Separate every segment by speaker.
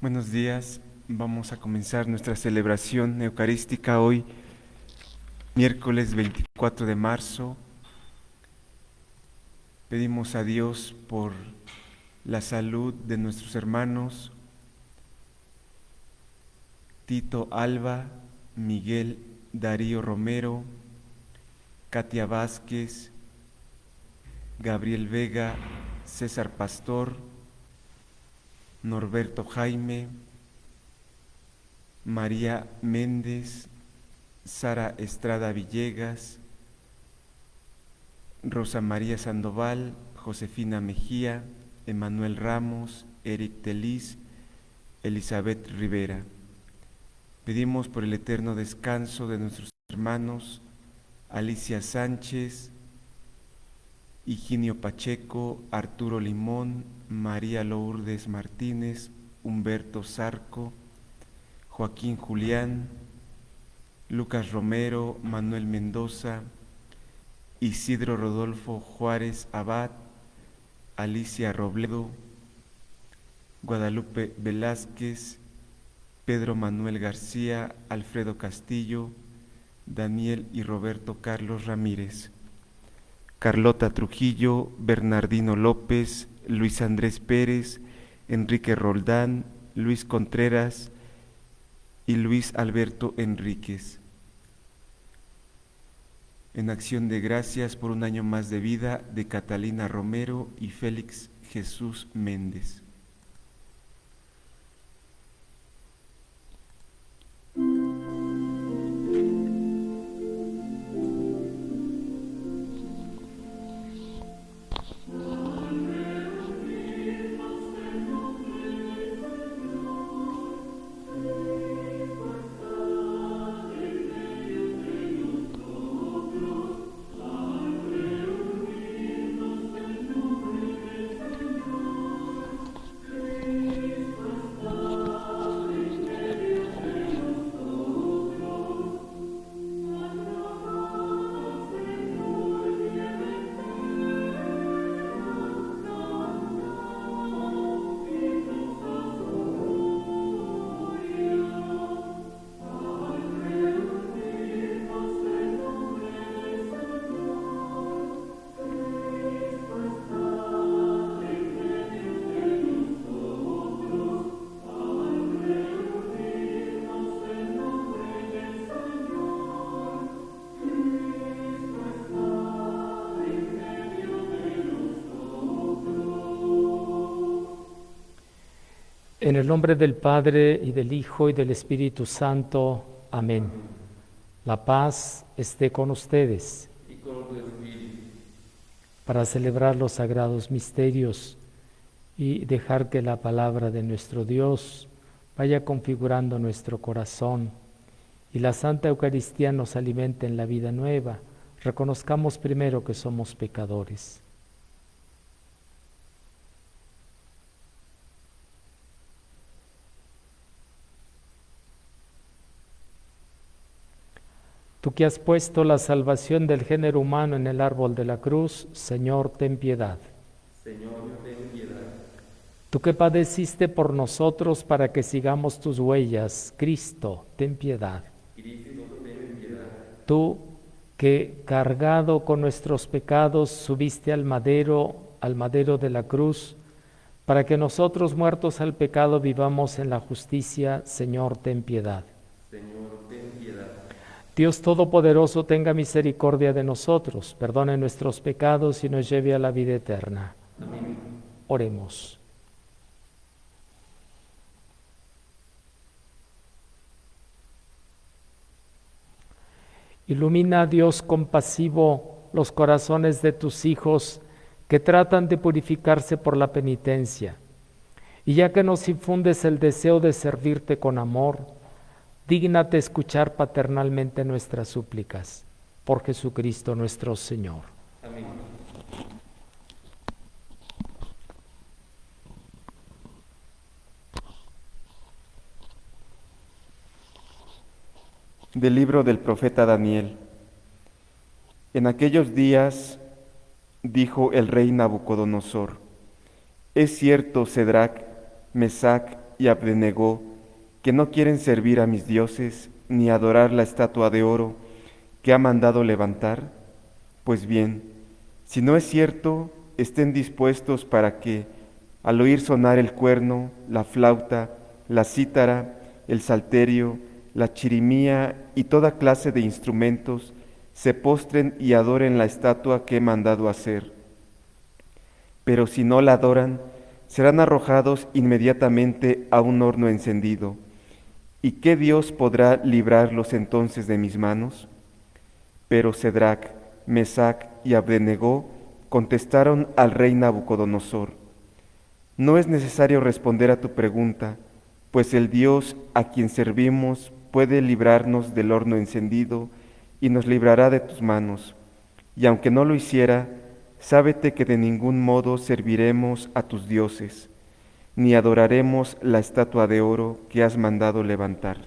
Speaker 1: Buenos días, vamos a comenzar nuestra celebración eucarística hoy, miércoles 24 de marzo. Pedimos a Dios por la salud de nuestros hermanos Tito Alba, Miguel Darío Romero, Katia Vázquez, Gabriel Vega, César Pastor, Norberto Jaime, María Méndez, Sara Estrada Villegas, Rosa María Sandoval, Josefina Mejía, Emanuel Ramos, Eric Telis, Elizabeth Rivera. Pedimos por el eterno descanso de nuestros hermanos Alicia Sánchez, Higinio Pacheco, Arturo Limón, María Lourdes Martínez, Humberto Zarco, Joaquín Julián, Lucas Romero, Manuel Mendoza, Isidro Rodolfo Juárez Abad, Alicia Robledo, Guadalupe Velázquez, Pedro Manuel García, Alfredo Castillo, Daniel y Roberto Carlos Ramírez, Carlota Trujillo, Bernardino López, Luis Andrés Pérez, Enrique Roldán, Luis Contreras y Luis Alberto Enríquez. En acción de gracias por un año más de vida de Catalina Romero y Félix Jesús Méndez.
Speaker 2: En el nombre del Padre, y del Hijo, y del Espíritu Santo. Amén. La paz esté con ustedes.
Speaker 3: Y con tu espíritu.
Speaker 2: Para celebrar los sagrados misterios y dejar que la palabra de nuestro Dios vaya configurando nuestro corazón y la Santa Eucaristía nos alimente en la vida nueva, reconozcamos primero que somos pecadores. Tú que has puesto la salvación del género humano en el árbol de la cruz, Señor, ten piedad.
Speaker 3: Señor, ten piedad.
Speaker 2: Tú que padeciste por nosotros para que sigamos tus huellas, Cristo, ten piedad.
Speaker 3: Cristo, ten piedad.
Speaker 2: Tú que cargado con nuestros pecados subiste al madero de la cruz, para que nosotros muertos al pecado vivamos en la justicia, Señor, ten piedad.
Speaker 3: Señor, ten piedad.
Speaker 2: Dios Todopoderoso tenga misericordia de nosotros, perdone nuestros pecados y nos lleve a la vida eterna.
Speaker 3: Amén.
Speaker 2: Oremos. Ilumina, Dios compasivo, los corazones de tus hijos que tratan de purificarse por la penitencia. Y ya que nos infundes el deseo de servirte con amor, dígnate escuchar paternalmente nuestras súplicas. Por Jesucristo nuestro Señor.
Speaker 3: Amén.
Speaker 1: Del libro del profeta Daniel. En aquellos días dijo el rey Nabucodonosor: es cierto, Cedrac, Mesac y Abednego, que no quieren servir a mis dioses ni adorar la estatua de oro que ha mandado levantar? Pues bien, si no es cierto, estén dispuestos para que, al oír sonar el cuerno, la flauta, la cítara, el salterio, la chirimía y toda clase de instrumentos, se postren y adoren la estatua que he mandado hacer. Pero si no la adoran, serán arrojados inmediatamente a un horno encendido. ¿Y qué Dios podrá librarlos entonces de mis manos? Pero Cedrac, Mesac y Abednego contestaron al rey Nabucodonosor: no es necesario responder a tu pregunta, pues el Dios a quien servimos puede librarnos del horno encendido y nos librará de tus manos. Y aunque no lo hiciera, sábete que de ningún modo serviremos a tus dioses, ni adoraremos la estatua de oro que has mandado levantar.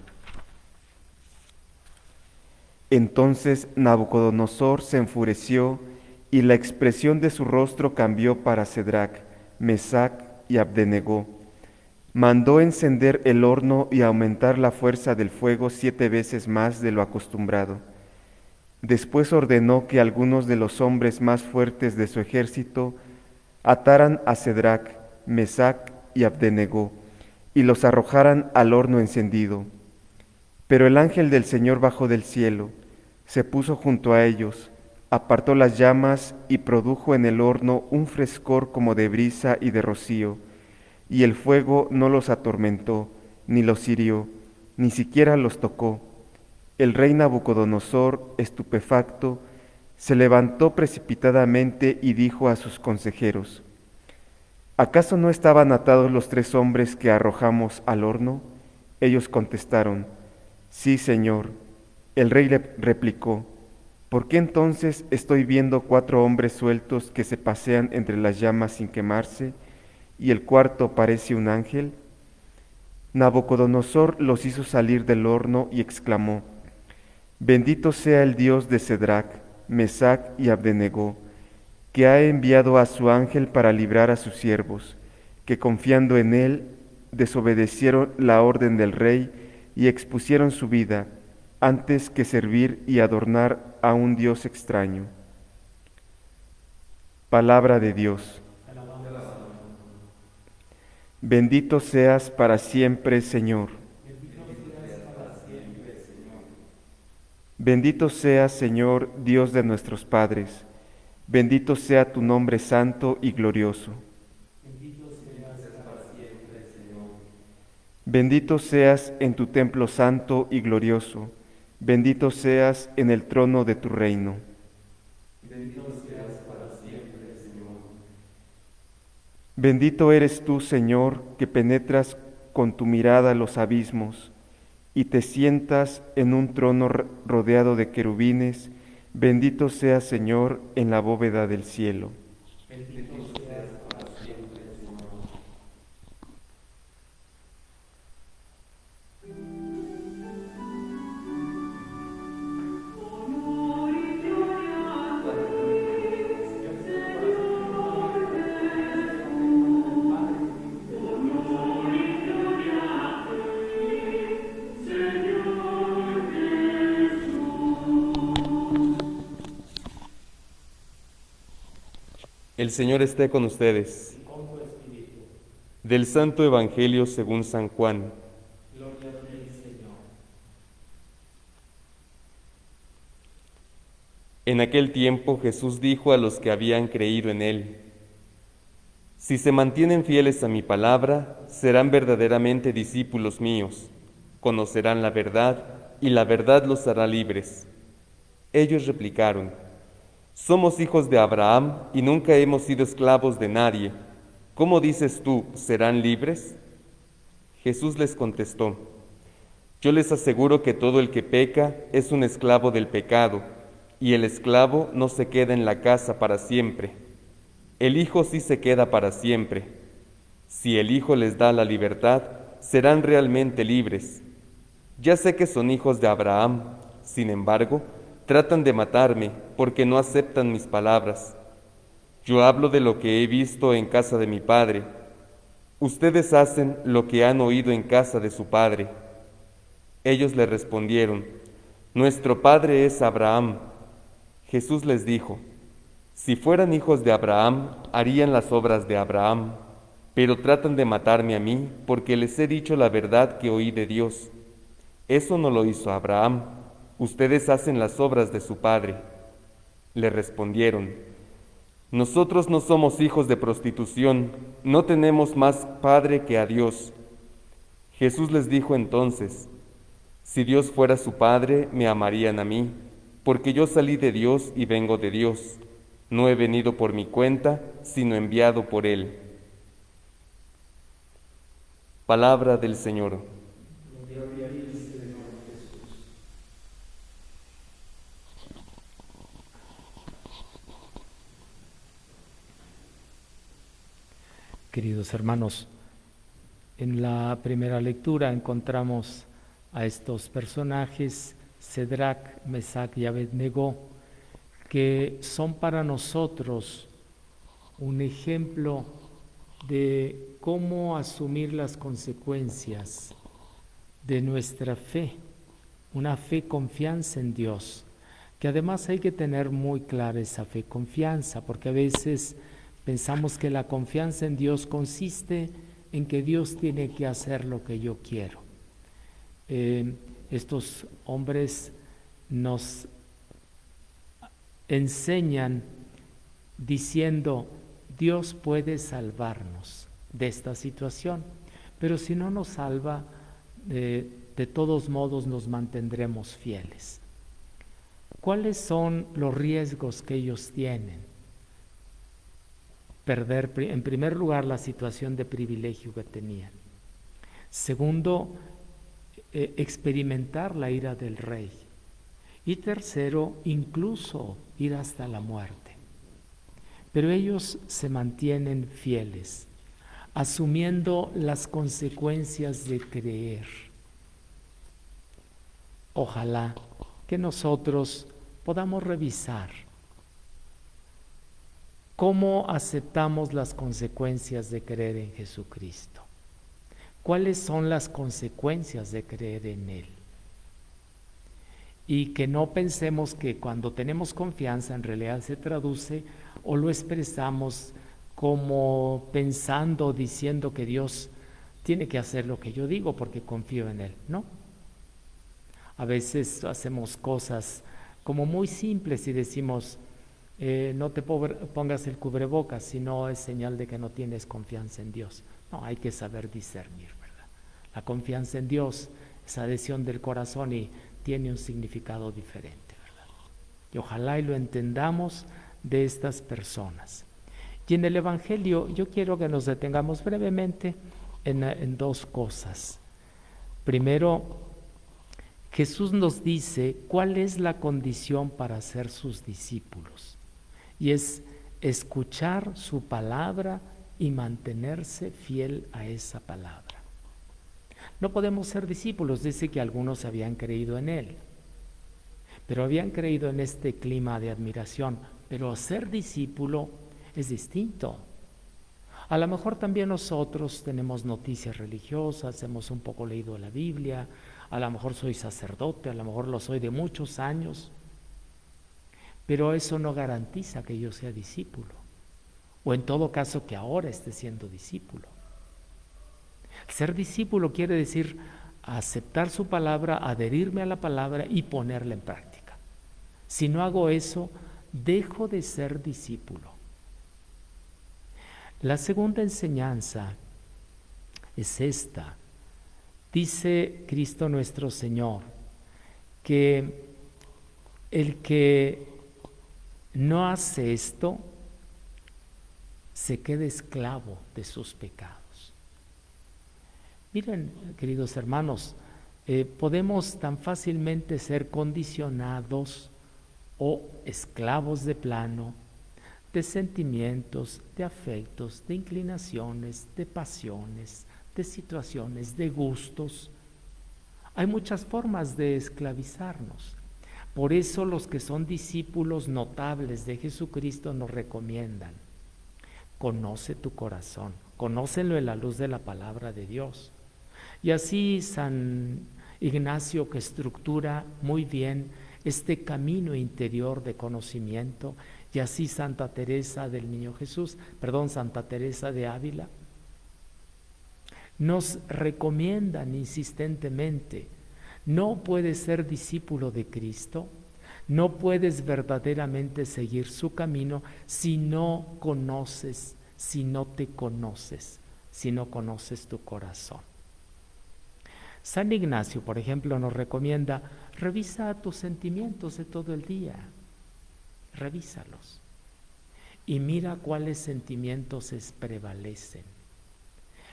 Speaker 1: Entonces Nabucodonosor se enfureció y la expresión de su rostro cambió para Cedrac, Mesac y Abednego. Mandó encender el horno y aumentar la fuerza del fuego 7 veces más de lo acostumbrado. Después ordenó que algunos de los hombres más fuertes de su ejército ataran a Cedrac, Mesac y Abednego y los arrojaran al horno encendido. Pero el ángel del Señor bajó del cielo, se puso junto a ellos, apartó las llamas y produjo en el horno un frescor como de brisa y de rocío, y el fuego no los atormentó, ni los hirió, ni siquiera los tocó. El rey Nabucodonosor, estupefacto, se levantó precipitadamente y dijo a sus consejeros: ¿acaso no estaban atados los 3 hombres que arrojamos al horno? Ellos contestaron: sí, Señor. El rey le replicó: ¿por qué entonces estoy viendo 4 hombres sueltos que se pasean entre las llamas sin quemarse, y el cuarto parece un ángel? Nabucodonosor los hizo salir del horno y exclamó: bendito sea el Dios de Cedrac, Mesac y Abednego, que ha enviado a su ángel para librar a sus siervos, que confiando en él desobedecieron la orden del rey y expusieron su vida antes que servir y adornar a un Dios extraño. Palabra de Dios. Bendito seas para siempre, Señor. Bendito seas, Señor, Dios de nuestros padres. Bendito sea tu nombre santo y glorioso. Bendito seas en tu templo santo y glorioso. Bendito seas en el trono de tu reino. Bendito eres tú, Señor, que penetras con tu mirada los abismos y te sientas en un trono rodeado de querubines. Bendito seas, Señor, en la bóveda del cielo.
Speaker 3: El Señor esté con ustedes. Del Santo Evangelio según San Juan. En aquel tiempo Jesús dijo a los que habían creído en él: si se mantienen fieles a mi palabra, serán verdaderamente discípulos míos, conocerán la verdad y la verdad los hará libres. Ellos replicaron: somos hijos de Abraham y nunca hemos sido esclavos de nadie. ¿Cómo dices tú, serán libres? Jesús les contestó: yo les aseguro que todo el que peca es un esclavo del pecado, y el esclavo no se queda en la casa para siempre. El Hijo sí se queda para siempre. Si el Hijo les da la libertad, serán realmente libres. Ya sé que son hijos de Abraham, sin embargo, tratan de matarme porque no aceptan mis palabras. Yo hablo de lo que he visto en casa de mi Padre. Ustedes hacen lo que han oído en casa de su padre. Ellos le respondieron, nuestro padre es Abraham. Jesús les dijo, si fueran hijos de Abraham, harían las obras de Abraham, pero tratan de matarme a mí porque les he dicho la verdad que oí de Dios. Eso no lo hizo Abraham. Ustedes hacen las obras de su padre. Le respondieron, nosotros no somos hijos de prostitución, no tenemos más padre que a Dios. Jesús les dijo entonces, si Dios fuera su padre, me amarían a mí, porque yo salí de Dios y vengo de Dios. No he venido por mi cuenta, sino enviado por Él. Palabra del Señor.
Speaker 2: Queridos hermanos, en la primera lectura encontramos a estos personajes, Cedrac, Mesac y Abednego, que son para nosotros un ejemplo de cómo asumir las consecuencias de nuestra fe, una fe confianza en Dios, que además hay que tener muy clara esa fe confianza, porque a veces pensamos que la confianza en Dios consiste en que Dios tiene que hacer lo que yo quiero. Estos hombres nos enseñan diciendo, Dios puede salvarnos de esta situación, pero si no nos salva, de todos modos nos mantendremos fieles. ¿Cuáles son los riesgos que ellos tienen? Perder, en primer lugar, la situación de privilegio que tenían. Segundo, experimentar la ira del rey. Y tercero, incluso ir hasta la muerte. Pero ellos se mantienen fieles, asumiendo las consecuencias de creer. Ojalá que nosotros podamos revisar cómo aceptamos las consecuencias de creer en Jesucristo. ¿Cuáles son las consecuencias de creer en Él? Y que no pensemos que cuando tenemos confianza en realidad se traduce o lo expresamos como pensando, diciendo que Dios tiene que hacer lo que yo digo porque confío en Él. No. A veces hacemos cosas como muy simples y decimos, no te pongas el cubrebocas, si no es señal de que no tienes confianza en Dios. No, hay que saber discernir, ¿verdad? La confianza en Dios es adhesión del corazón y tiene un significado diferente, ¿verdad? Y ojalá y lo entendamos de estas personas. Y en el Evangelio yo quiero que nos detengamos brevemente en dos cosas. Primero, Jesús nos dice cuál es la condición para ser sus discípulos, y es escuchar su palabra y mantenerse fiel a esa palabra. No podemos ser discípulos, dice que algunos habían creído en Él, pero habían creído en este clima de admiración, pero ser discípulo es distinto. A lo mejor también nosotros tenemos noticias religiosas, hemos un poco leído la Biblia, a lo mejor soy sacerdote, a lo mejor lo soy de muchos años, pero eso no garantiza que yo sea discípulo, o en todo caso que ahora esté siendo discípulo. Ser discípulo quiere decir aceptar su palabra, adherirme a la palabra y ponerla en práctica. Si no hago eso, dejo de ser discípulo. La segunda enseñanza es esta. Dice Cristo nuestro Señor que el que no hace esto se queda esclavo de sus pecados. Miren, queridos hermanos, podemos tan fácilmente ser condicionados o esclavos de plano de sentimientos, de afectos, de inclinaciones, de pasiones, de situaciones, de gustos. Hay muchas formas de esclavizarnos. Por eso los que son discípulos notables de Jesucristo nos recomiendan: conoce tu corazón, conócenlo en la luz de la palabra de Dios. Y así San Ignacio, que estructura muy bien este camino interior de conocimiento, y así Santa Teresa del Niño Jesús, Santa Teresa de Ávila, nos recomiendan insistentemente: no puedes ser discípulo de Cristo, no puedes verdaderamente seguir su camino si no conoces, si no te conoces, si no conoces tu corazón. San Ignacio, por ejemplo, nos recomienda: revisa tus sentimientos de todo el día, revísalos y mira cuáles sentimientos prevalecen.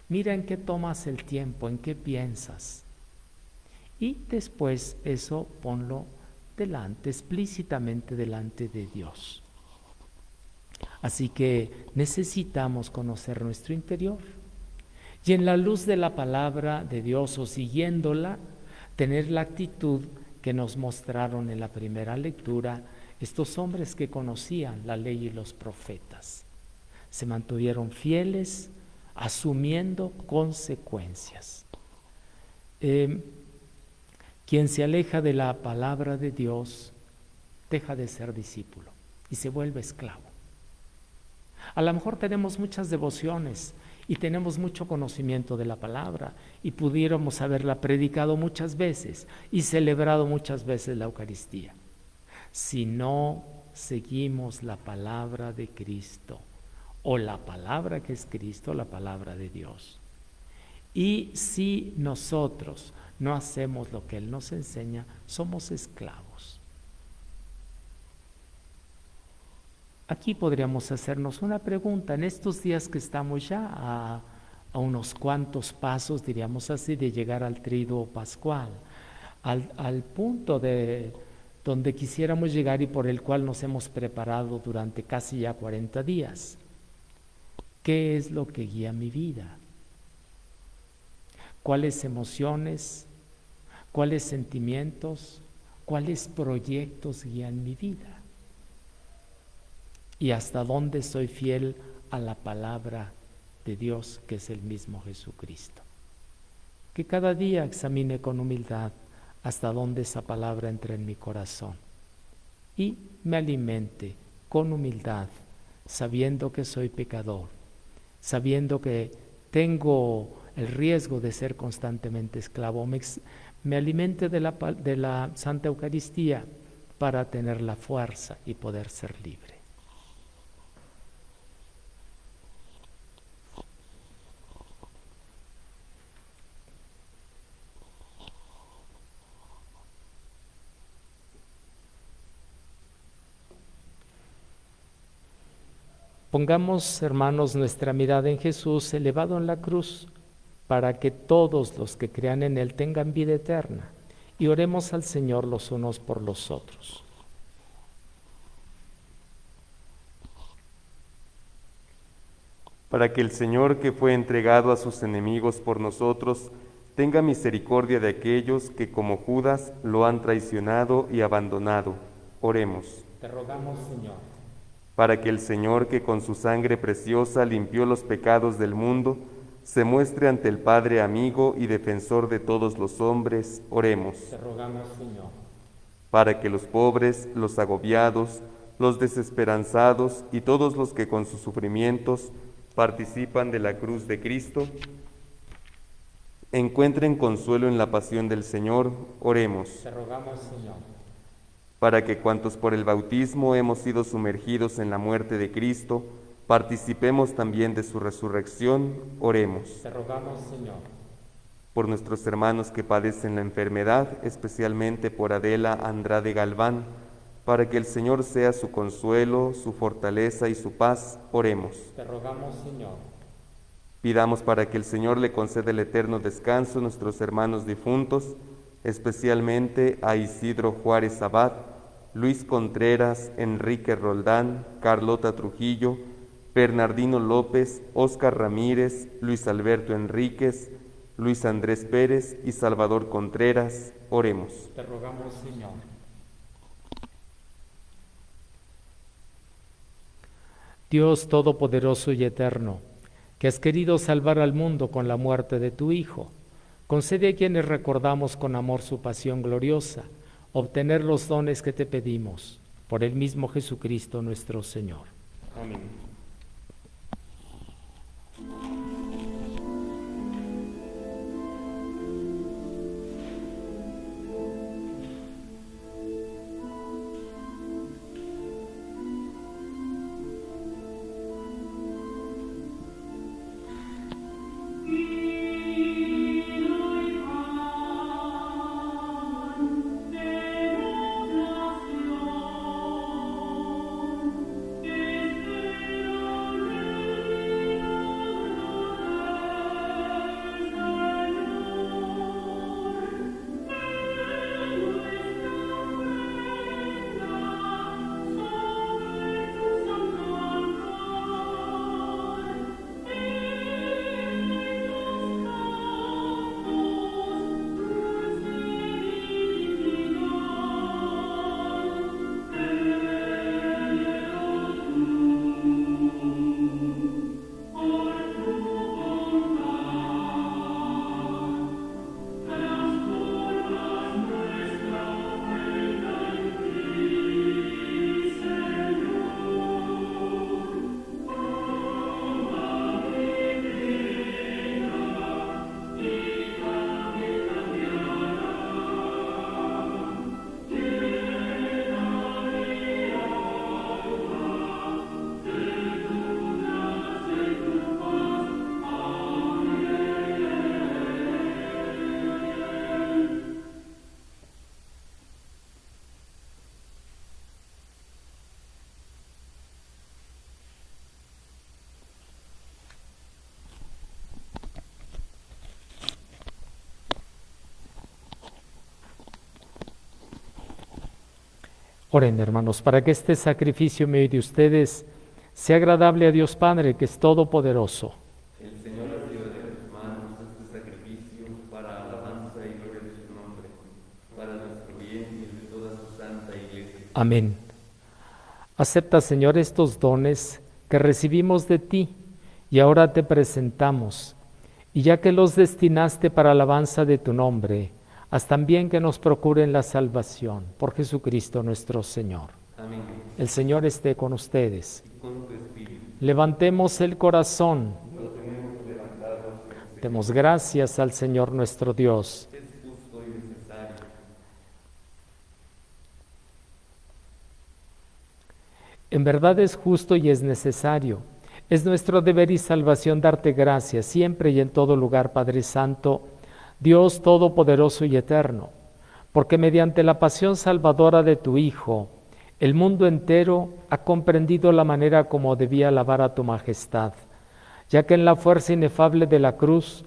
Speaker 2: Mira en qué tomas el tiempo, en qué piensas, y después eso ponlo explícitamente delante de Dios. Así que necesitamos conocer nuestro interior y en la luz de la palabra de Dios, o siguiéndola, tener la actitud que nos mostraron en la primera lectura estos hombres que conocían la ley y los profetas. Se mantuvieron fieles, asumiendo consecuencias. Quien se aleja de la palabra de Dios deja de ser discípulo y se vuelve esclavo. A lo mejor tenemos muchas devociones y tenemos mucho conocimiento de la palabra y pudiéramos haberla predicado muchas veces y celebrado muchas veces la Eucaristía. Si no seguimos la palabra de Cristo, o la palabra que es Cristo, la palabra de Dios, y si nosotros no hacemos lo que Él nos enseña, somos esclavos. Aquí podríamos hacernos una pregunta en estos días que estamos ya a unos cuantos pasos, diríamos así, de llegar al Triduo Pascual, al punto de donde quisiéramos llegar y por el cual nos hemos preparado durante casi ya 40 días. ¿Qué es lo que guía mi vida? ¿Cuáles emociones, cuáles sentimientos, cuáles proyectos guían mi vida? ¿Y hasta dónde soy fiel a la palabra de Dios, que es el mismo Jesucristo? Que cada día examine con humildad hasta dónde esa palabra entra en mi corazón y me alimente con humildad, sabiendo que soy pecador, sabiendo que tengo el riesgo de ser constantemente esclavo. Me alimente de la Santa Eucaristía para tener la fuerza y poder ser libre. Pongamos, hermanos, nuestra mirada en Jesús elevado en la cruz, para que todos los que crean en Él tengan vida eterna, y oremos al Señor los unos por los otros.
Speaker 3: Para que el Señor, que fue entregado a sus enemigos por nosotros, tenga misericordia de aquellos que como Judas lo han traicionado y abandonado. Oremos.
Speaker 2: Te rogamos, Señor.
Speaker 3: Para que el Señor, que con su sangre preciosa limpió los pecados del mundo, se muestre ante el Padre amigo y defensor de todos los hombres. Oremos.
Speaker 2: Te rogamos, Señor.
Speaker 3: Para que los pobres, los agobiados, los desesperanzados y todos los que con sus sufrimientos participan de la cruz de Cristo, encuentren consuelo en la pasión del Señor. Oremos.
Speaker 2: Te rogamos, Señor.
Speaker 3: Para que cuantos por el bautismo hemos sido sumergidos en la muerte de Cristo, participemos también de su resurrección. Oremos.
Speaker 2: Te rogamos, Señor.
Speaker 3: Por nuestros hermanos que padecen la enfermedad, especialmente por Adela Andrade Galván, para que el Señor sea su consuelo, su fortaleza y su paz. Oremos.
Speaker 2: Te rogamos, Señor.
Speaker 3: Pidamos para que el Señor le conceda el eterno descanso a nuestros hermanos difuntos, especialmente a Isidro Juárez Abad, Luis Contreras, Enrique Roldán, Carlota Trujillo, Bernardino López, Óscar Ramírez, Luis Alberto Enríquez, Luis Andrés Pérez y Salvador Contreras. Oremos.
Speaker 2: Te rogamos, Señor. Dios Todopoderoso y Eterno, que has querido salvar al mundo con la muerte de tu Hijo, concede a quienes recordamos con amor su pasión gloriosa, obtener los dones que te pedimos, por el mismo Jesucristo nuestro Señor.
Speaker 3: Amén.
Speaker 2: Oren, hermanos, para que este sacrificio en medio de ustedes sea agradable a Dios Padre, que es todopoderoso.
Speaker 3: El Señor recibe de tus manos este sacrificio para alabanza y gloria de su nombre, para nuestro bien y el de toda su santa Iglesia.
Speaker 2: Amén. Acepta, Señor, estos dones que recibimos de ti y ahora te presentamos. Y ya que los destinaste para alabanza de tu nombre, haz también que nos procuren la salvación por Jesucristo nuestro Señor.
Speaker 3: Amén.
Speaker 2: El Señor esté con ustedes.
Speaker 3: Y con tu espíritu.
Speaker 2: Levantemos el corazón.
Speaker 3: Lo tenemos levantado hacia el Señor.
Speaker 2: Demos gracias al Señor nuestro Dios.
Speaker 3: Es justo y necesario.
Speaker 2: En verdad es justo y es necesario. Es nuestro deber y salvación darte gracias siempre y en todo lugar, Padre Santo, Dios Todopoderoso y Eterno, porque mediante la pasión salvadora de tu Hijo, el mundo entero ha comprendido la manera como debía alabar a tu majestad, ya que en la fuerza inefable de la cruz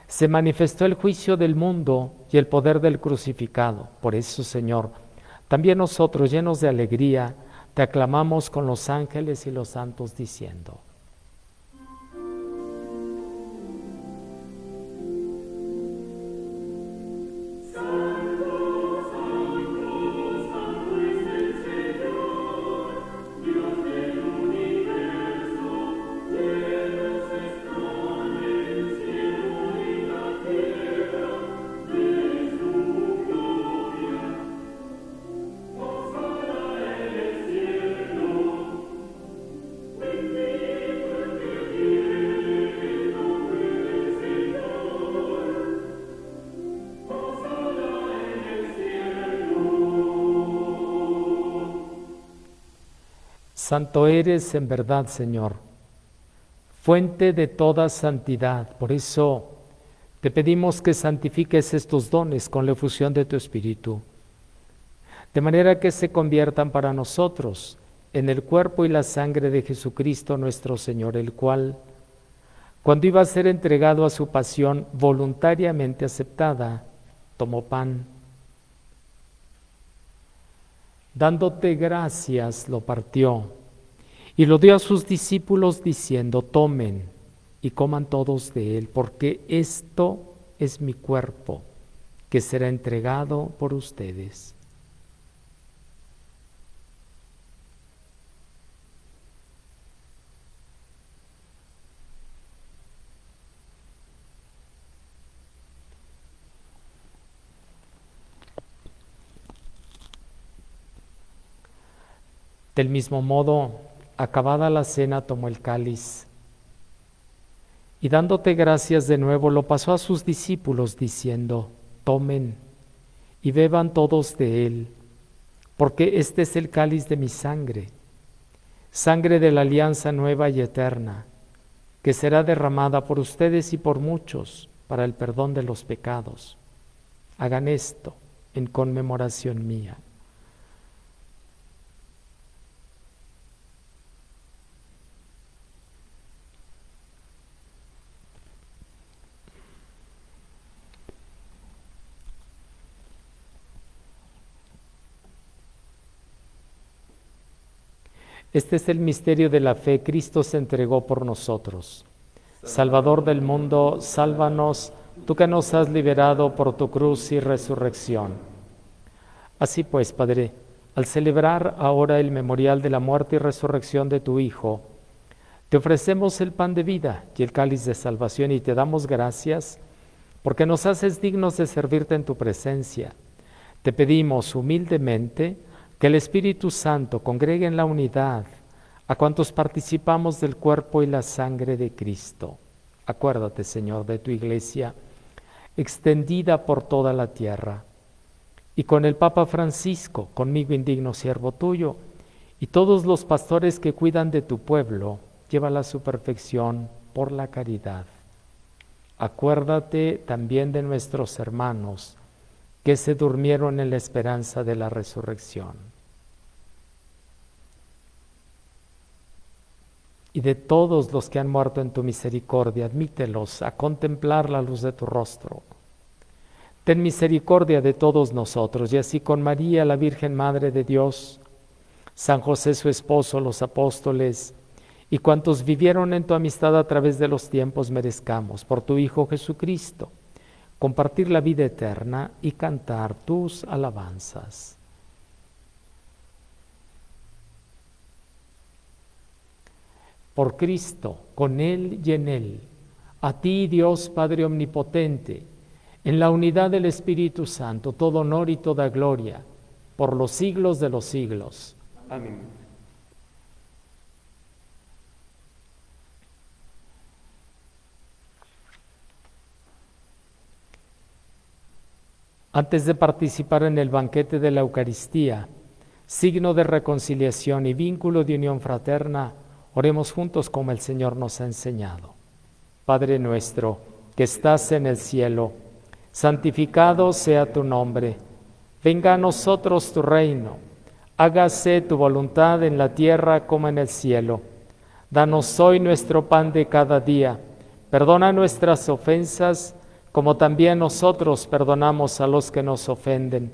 Speaker 2: se manifestó el juicio del mundo y el poder del crucificado. Por eso, Señor, también nosotros, llenos de alegría, te aclamamos con los ángeles y los santos diciendo: Santo eres en verdad, Señor, fuente de toda santidad. Por eso te pedimos que santifiques estos dones con la efusión de tu Espíritu, de manera que se conviertan para nosotros en el cuerpo y la sangre de Jesucristo nuestro Señor, el cual, cuando iba a ser entregado a su pasión voluntariamente aceptada, tomó pan. Dándote gracias, lo partió y lo dio a sus discípulos diciendo: tomen y coman todos de él, porque esto es mi cuerpo, que será entregado por ustedes. Del mismo modo, acabada la cena, tomó el cáliz y dándote gracias de nuevo, lo pasó a sus discípulos diciendo: tomen y beban todos de él, porque este es el cáliz de mi sangre, sangre de la alianza nueva y eterna, que será derramada por ustedes y por muchos para el perdón de los pecados. Hagan esto en conmemoración mía. Este es el misterio de la fe. Cristo se entregó por nosotros. Salvador del mundo, sálvanos, tú que nos has liberado por tu cruz y resurrección. Así pues, Padre, al celebrar ahora el memorial de la muerte y resurrección de tu Hijo, te ofrecemos el pan de vida y el cáliz de salvación y te damos gracias porque nos haces dignos de servirte en tu presencia. Te pedimos humildemente que el Espíritu Santo congregue en la unidad a cuantos participamos del cuerpo y la sangre de Cristo. Acuérdate, Señor, de tu Iglesia, extendida por toda la tierra, y con el Papa Francisco, conmigo indigno siervo tuyo, y todos los pastores que cuidan de tu pueblo, llévala a su perfección por la caridad. Acuérdate también de nuestros hermanos que se durmieron en la esperanza de la resurrección. Y de todos los que han muerto en tu misericordia, admítelos a contemplar la luz de tu rostro. Ten misericordia de todos nosotros, y así con María, la Virgen Madre de Dios, San José su esposo, los apóstoles, y cuantos vivieron en tu amistad a través de los tiempos, merezcamos, por tu Hijo Jesucristo, compartir la vida eterna y cantar tus alabanzas. Por Cristo, con Él y en Él, a ti, Dios Padre Omnipotente, en la unidad del Espíritu Santo, todo honor y toda gloria, por los siglos de los siglos.
Speaker 3: Amén.
Speaker 2: Antes de participar en el banquete de la Eucaristía, signo de reconciliación y vínculo de unión fraterna, oremos juntos como el Señor nos ha enseñado. Padre nuestro, que estás en el cielo, santificado sea tu nombre. Venga a nosotros tu reino. Hágase tu voluntad en la tierra como en el cielo. Danos hoy nuestro pan de cada día. Perdona nuestras ofensas, como también nosotros perdonamos a los que nos ofenden.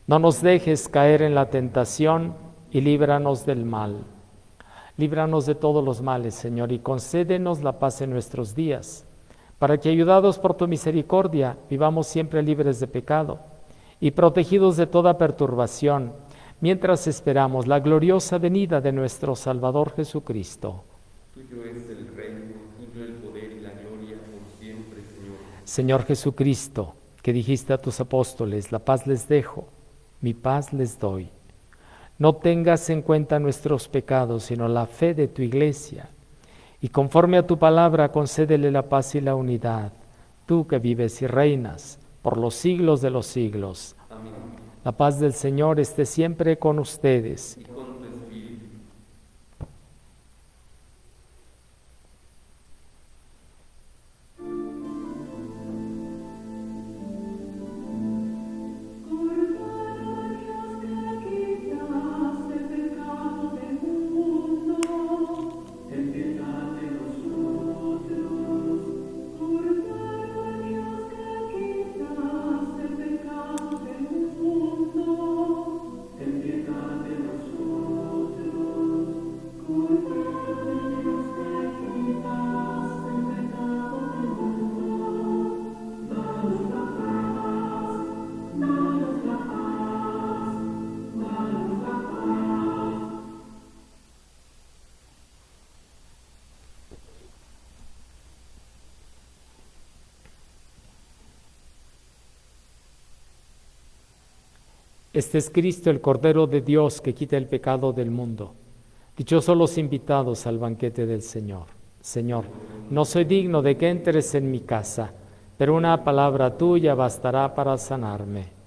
Speaker 2: No nos dejes caer en la tentación y líbranos del mal. Líbranos de todos los males, Señor, y concédenos la paz en nuestros días, para que, ayudados por tu misericordia, vivamos siempre libres de pecado y protegidos de toda perturbación, mientras esperamos la gloriosa venida de nuestro Salvador Jesucristo.
Speaker 3: Tuyo es el reino, tuyo el poder y la gloria por siempre, Señor.
Speaker 2: Señor Jesucristo, que dijiste a tus apóstoles: la paz les dejo, mi paz les doy. No tengas en cuenta nuestros pecados, sino la fe de tu Iglesia. Y conforme a tu palabra, concédele la paz y la unidad, tú que vives y reinas por los siglos de los siglos.
Speaker 3: Amén.
Speaker 2: La paz del Señor esté siempre con ustedes.
Speaker 3: Y con tu espíritu.
Speaker 2: Este es Cristo, el Cordero de Dios, que quita el pecado del mundo. Dichosos los invitados al banquete del Señor. Señor, no soy digno de que entres en mi casa, pero una palabra tuya bastará para sanarme.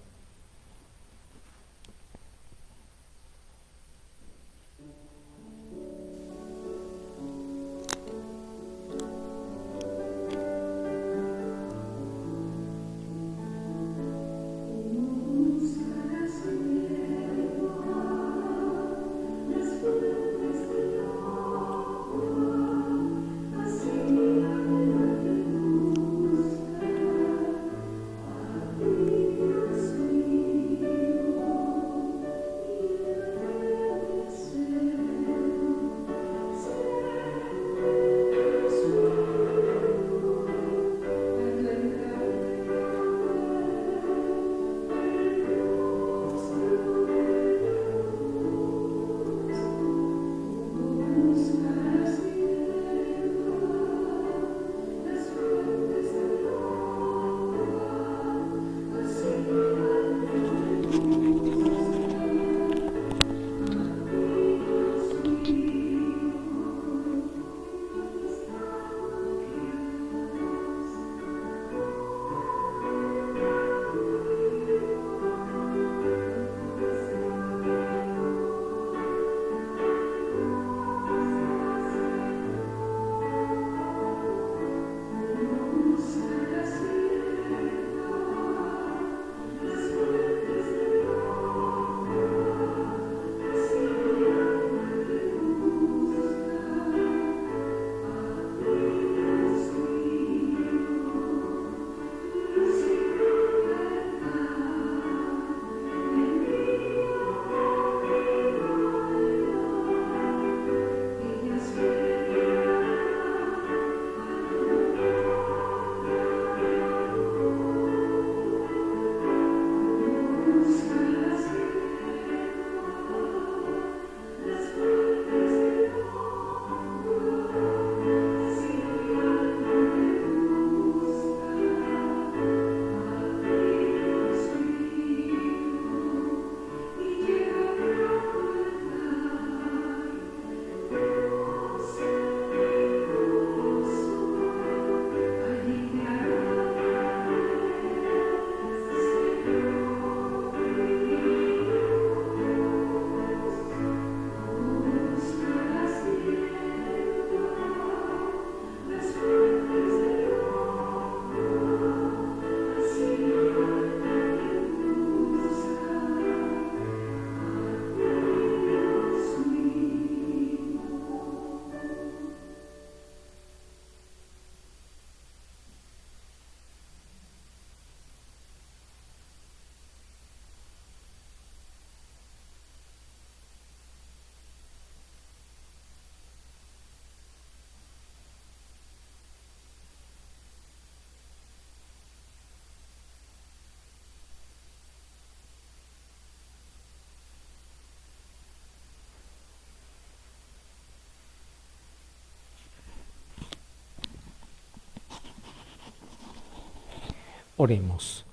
Speaker 2: Oremos.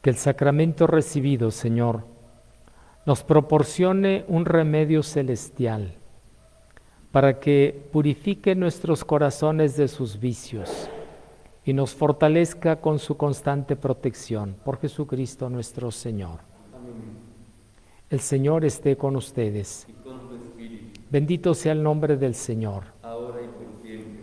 Speaker 2: Que el sacramento recibido, Señor, nos proporcione un remedio celestial para que purifique nuestros corazones de sus vicios y nos fortalezca con su constante protección. Por Jesucristo nuestro Señor. Amén. El Señor esté con ustedes.
Speaker 3: Y con tu espíritu.
Speaker 2: Bendito sea el nombre del Señor.
Speaker 3: Ahora y por siempre.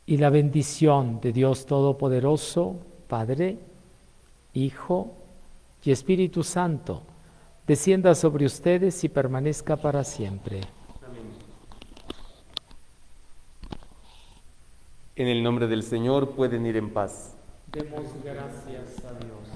Speaker 2: Y la bendición de Dios Todopoderoso, Padre, Hijo y Espíritu Santo, descienda sobre ustedes y permanezca para siempre.
Speaker 3: Amén. En el nombre del Señor pueden ir en paz.
Speaker 2: Demos gracias a Dios.